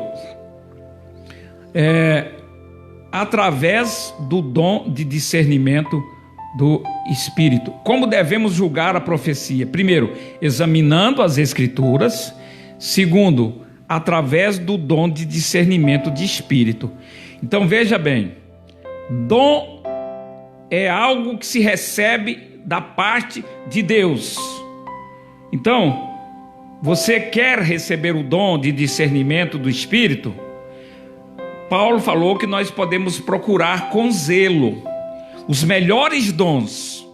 através do dom de discernimento do Espírito. Como devemos julgar a profecia? Primeiro, examinando as Escrituras. Segundo, através do dom de discernimento de Espírito. Então veja bem, dom é algo que se recebe da parte de Deus. Então, você quer receber o dom de discernimento do Espírito? Paulo falou que nós podemos procurar com zelo os melhores dons.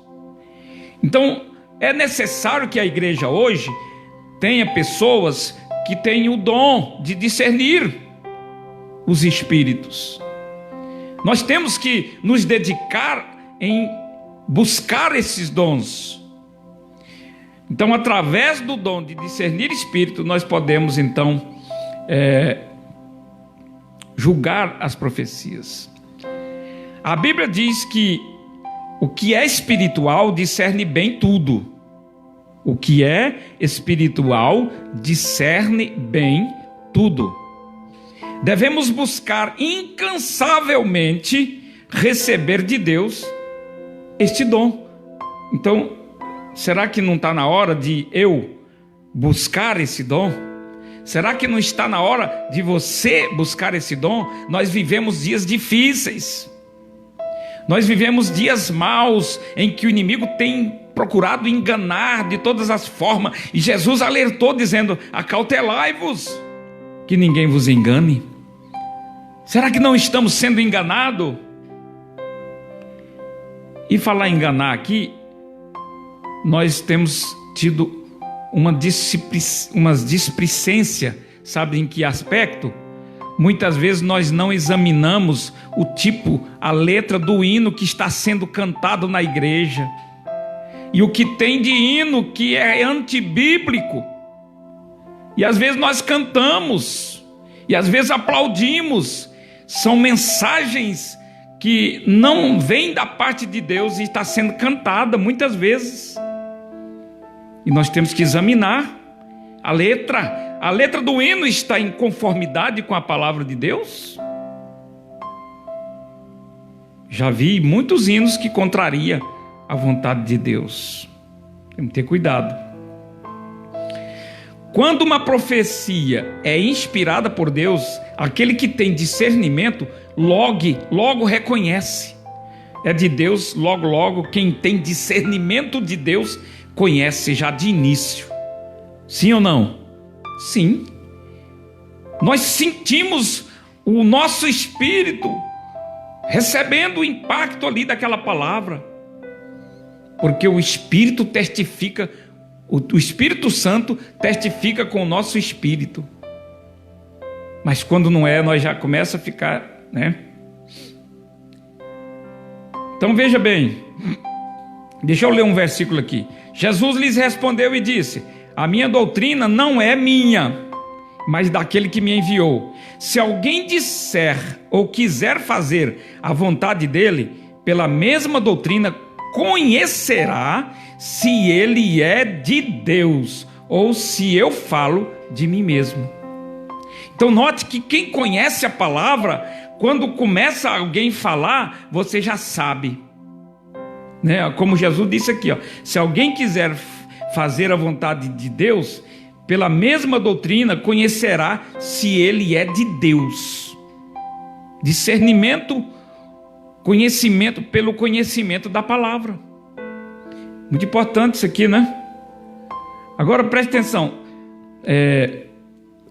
Então, é necessário que a igreja hoje tenha pessoas que tenham o dom de discernir os espíritos. Nós temos que nos dedicar em buscar esses dons. Então, através do dom de discernir espírito, nós podemos então julgar as profecias. A Bíblia diz que o que é espiritual discerne bem tudo. O que é espiritual discerne bem tudo. Devemos buscar incansavelmente receber de Deus este dom. Então, será que não está na hora de eu buscar esse dom? Será que não está na hora de você buscar esse dom? Nós vivemos dias difíceis. Nós vivemos dias maus em que o inimigo tem procurado enganar de todas as formas. E Jesus alertou dizendo: acautelai-vos, que ninguém vos engane. Será que não estamos sendo enganados? E falar em enganar aqui, nós temos tido uma displicência, sabe em que aspecto? Muitas vezes nós não examinamos o tipo, a letra do hino que está sendo cantado na igreja. E o que tem de hino que é antibíblico. E às vezes nós cantamos, e às vezes aplaudimos. São mensagens que não vêm da parte de Deus e está sendo cantada muitas vezes. E nós temos que examinar a letra. A letra do hino está em conformidade com a palavra de Deus? Já vi muitos hinos que contrariam a vontade de Deus. Temos que ter cuidado. Quando uma profecia é inspirada por Deus, aquele que tem discernimento logo reconhece. É de Deus, logo quem tem discernimento de Deus conhece já de início. Sim ou não? Sim. Nós sentimos o nosso espírito recebendo o impacto ali daquela palavra, porque o Espírito testifica, o Espírito Santo testifica com o nosso espírito. Mas quando não é, nós já começa a ficar, né? Então veja bem, deixa eu ler um versículo aqui. Jesus lhes respondeu e disse: a minha doutrina não é minha, mas daquele que me enviou. Se alguém disser ou quiser fazer a vontade dele, pela mesma doutrina conhecerá se ele é de Deus ou se eu falo de mim mesmo. Então note que quem conhece a palavra, quando começa alguém a falar, você já sabe, né? Como Jesus disse aqui, ó, se alguém quiser fazer a vontade de Deus, pela mesma doutrina conhecerá se ele é de Deus. Discernimento, conhecimento pelo conhecimento da palavra. Muito importante isso aqui, né? Agora preste atenção,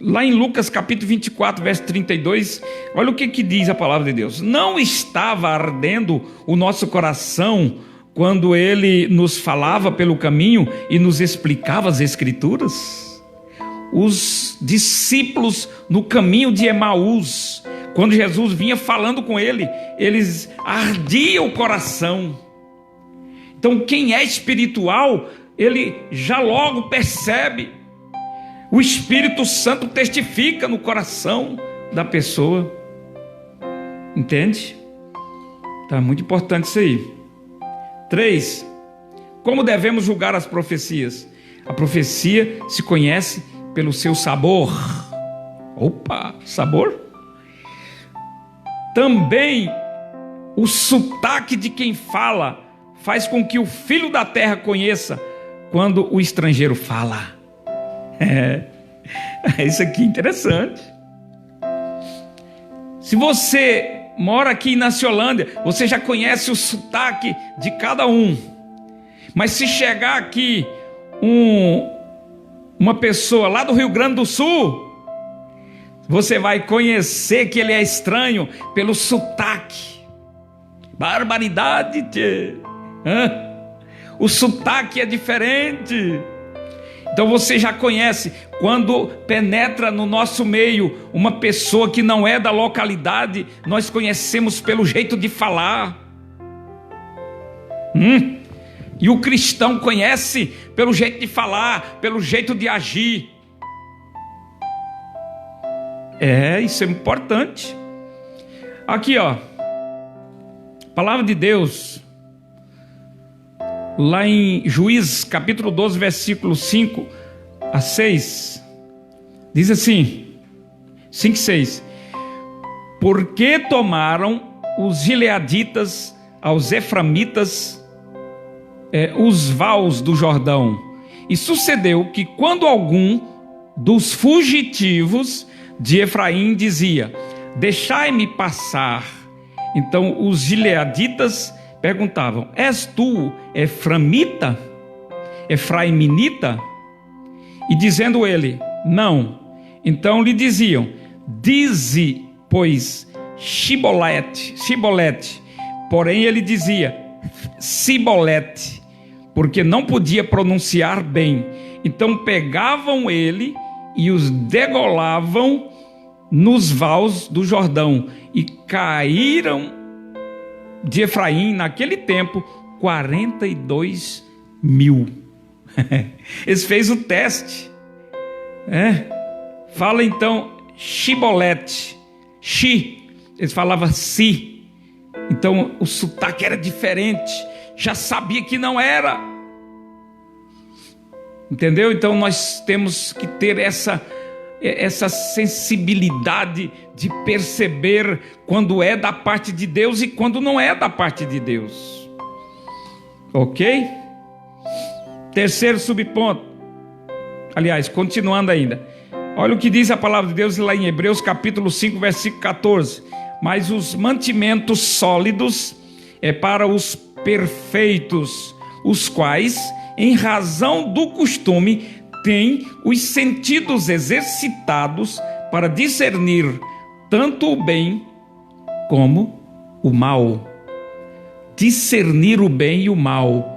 lá em Lucas capítulo 24, verso 32, olha o que diz a palavra de Deus. Não estava ardendo o nosso coração quando ele nos falava pelo caminho e nos explicava as Escrituras? Os discípulos no caminho de Emaús, quando Jesus vinha falando com eles ardia o coração. Então quem é espiritual, ele já logo percebe. O Espírito Santo testifica no coração da pessoa. Entende? Tá muito importante isso aí. 3. Como devemos julgar as profecias? A profecia se conhece pelo seu sabor. Opa, sabor? Também o sotaque de quem fala faz com que o filho da terra conheça quando o estrangeiro fala. Isso aqui é interessante. Se você mora aqui na Ciolândia, você já conhece o sotaque de cada um. Mas se chegar aqui uma pessoa lá do Rio Grande do Sul, você vai conhecer que ele é estranho pelo sotaque. Barbaridade, tchê. O sotaque é diferente. Então você já conhece, quando penetra no nosso meio uma pessoa que não é da localidade, nós conhecemos pelo jeito de falar. E o cristão conhece pelo jeito de falar, pelo jeito de agir. Isso é importante. Aqui, ó, palavra de Deus, lá em Juízes capítulo 12, versículo 5 a 6, diz assim, 5 e 6: porque tomaram os gileaditas aos eframitas os vales do Jordão, e sucedeu que quando algum dos fugitivos de Efraim dizia: deixai-me passar, então os gileaditas perguntavam: és tu efraimita? E dizendo ele: não, então lhe diziam: dize, pois, Shibolete. Porém ele dizia Sibolete, porque não podia pronunciar bem. Então pegavam ele e os degolavam nos vales do Jordão, e caíram de Efraim naquele tempo 42.000. Eles fez o teste. Fala então Shibolete. Eles falavam si. Então o sotaque era diferente. Já sabia que não era. Entendeu? Então nós temos que ter essa sensibilidade de perceber quando é da parte de Deus e quando não é da parte de Deus. Ok? Terceiro subponto. Aliás, continuando ainda. Olha o que diz a palavra de Deus lá em Hebreus capítulo 5, versículo 14. Mas os mantimentos sólidos é para os perfeitos, os quais, em razão do costume, têm os sentidos exercitados para discernir tanto o bem como o mal. Discernir o bem e o mal.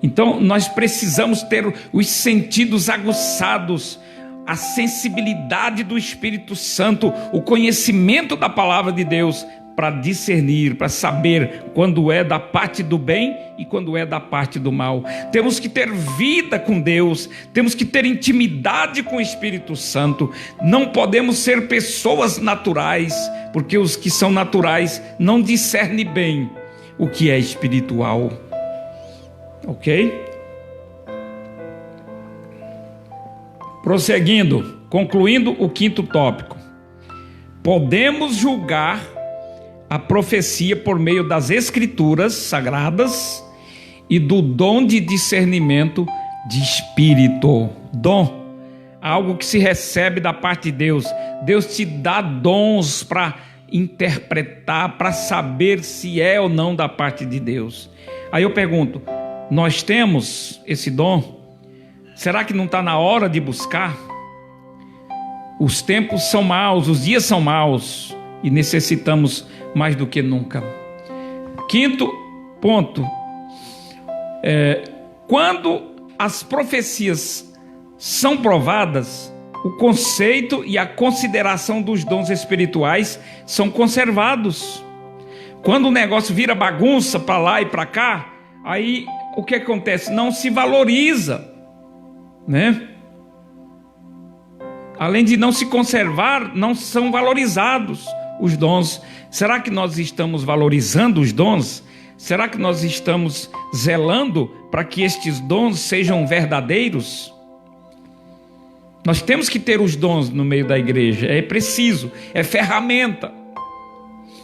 Então nós precisamos ter os sentidos aguçados, a sensibilidade do Espírito Santo, o conhecimento da palavra de Deus, para discernir, para saber quando é da parte do bem e quando é da parte do mal. Temos que ter vida com Deus, temos que ter intimidade com o Espírito Santo. Não podemos ser pessoas naturais, porque os que são naturais não discernem bem o que é espiritual. Ok? Prosseguindo, concluindo o 5º tópico. Podemos julgar a profecia por meio das escrituras sagradas e do dom de discernimento de espírito. Dom, algo que se recebe da parte de Deus. Deus te dá dons para interpretar, para saber se é ou não da parte de Deus. Aí eu pergunto, nós temos esse dom? Será que não está na hora de buscar? Os tempos são maus, os dias são maus e necessitamos mais do que nunca. 5º ponto, quando as profecias são provadas, o conceito e a consideração dos dons espirituais são conservados. Quando o negócio vira bagunça para lá e para cá, aí o que acontece? Não se valoriza, né? Além de não se conservar, não são valorizados os dons. Será que nós estamos valorizando os dons? Será que nós estamos zelando para que estes dons sejam verdadeiros? Nós temos que ter os dons no meio da igreja, é preciso, é ferramenta.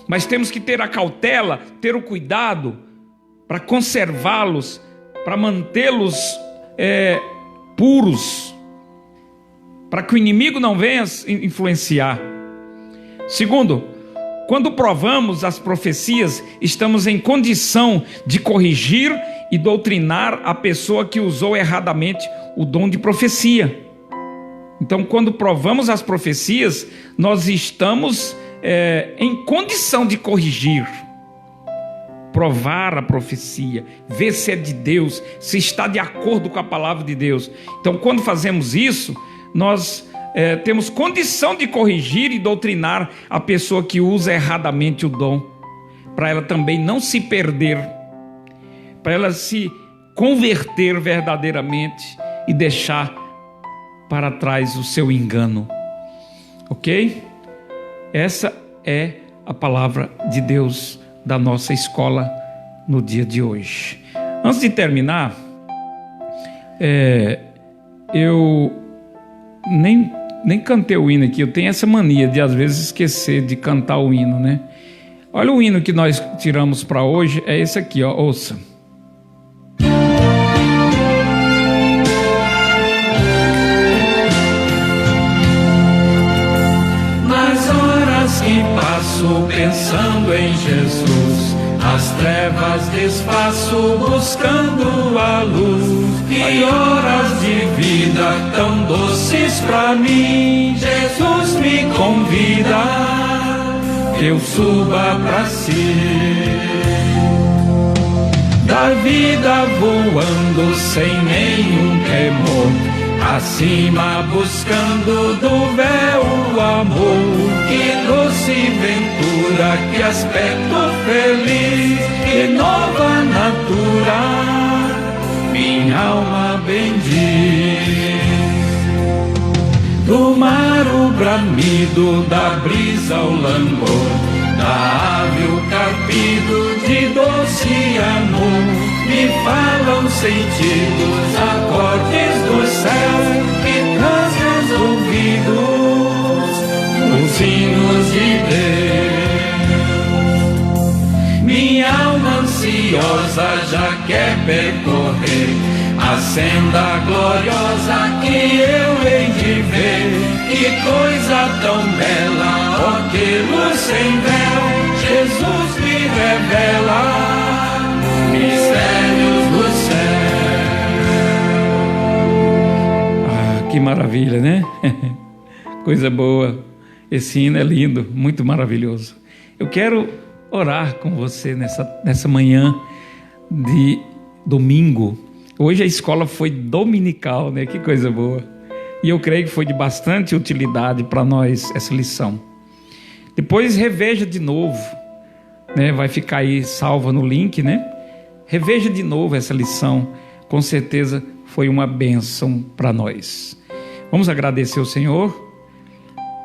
Mas temos que ter a cautela, ter o cuidado para conservá-los, para mantê-los puros, para que o inimigo não venha influenciar. Segundo, quando provamos as profecias, estamos em condição de corrigir e doutrinar a pessoa que usou erradamente o dom de profecia. Então, quando provamos as profecias, nós estamos em condição de corrigir, provar a profecia, ver se é de Deus, se está de acordo com a palavra de Deus. Então, quando fazemos isso, nós temos condição de corrigir e doutrinar a pessoa que usa erradamente o dom, para ela também não se perder, para ela se converter verdadeiramente e deixar para trás o seu engano. Ok? Essa é a palavra de Deus da nossa escola no dia de hoje. Antes de terminar, eu nem cantei o hino aqui. Eu tenho essa mania de às vezes esquecer de cantar o hino, né? Olha o hino que nós tiramos para hoje, é esse aqui, ó, ouça. Que passo pensando em Jesus, as trevas desfaço buscando a luz, e horas de vida tão doces pra mim, Jesus me convida, que eu suba pra si, da vida voando sem nenhum temor, acima buscando do véu o amor, que doce ventura, que aspecto feliz, que nova natura, minha alma bendiz. Do mar o bramido, da brisa o langor, da ave o carpido de doce amor, me falam sentidos, acordes do céu, que trazem aos ouvidos os hinos de Deus. Minha alma ansiosa já quer percorrer a senda gloriosa que eu hei de ver. Que coisa tão bela, ó que luz sem véu, Jesus me revela mistérios do céu. Que maravilha, né? Coisa boa. Esse hino é lindo, muito maravilhoso. Eu quero orar com você nessa manhã de domingo. Hoje a escola foi dominical, né? Que coisa boa. E eu creio que foi de bastante utilidade para nós essa lição. Depois reveja de novo, né? Vai ficar aí salva no link, né? Reveja de novo essa lição. Com certeza foi uma bênção para nós. Vamos agradecer ao Senhor.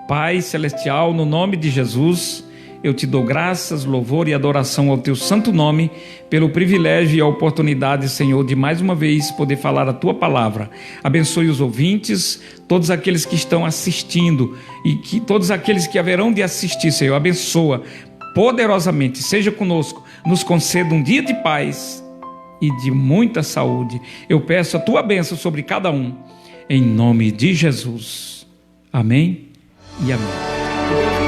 Pai Celestial, no nome de Jesus, eu te dou graças, louvor e adoração ao teu santo nome, pelo privilégio e a oportunidade, Senhor, de mais uma vez poder falar a tua palavra. Abençoe os ouvintes, todos aqueles que estão assistindo e que todos aqueles que haverão de assistir, Senhor. Abençoa poderosamente, seja conosco, nos conceda um dia de paz e de muita saúde. Eu peço a tua bênção sobre cada um, em nome de Jesus. Amém e amém.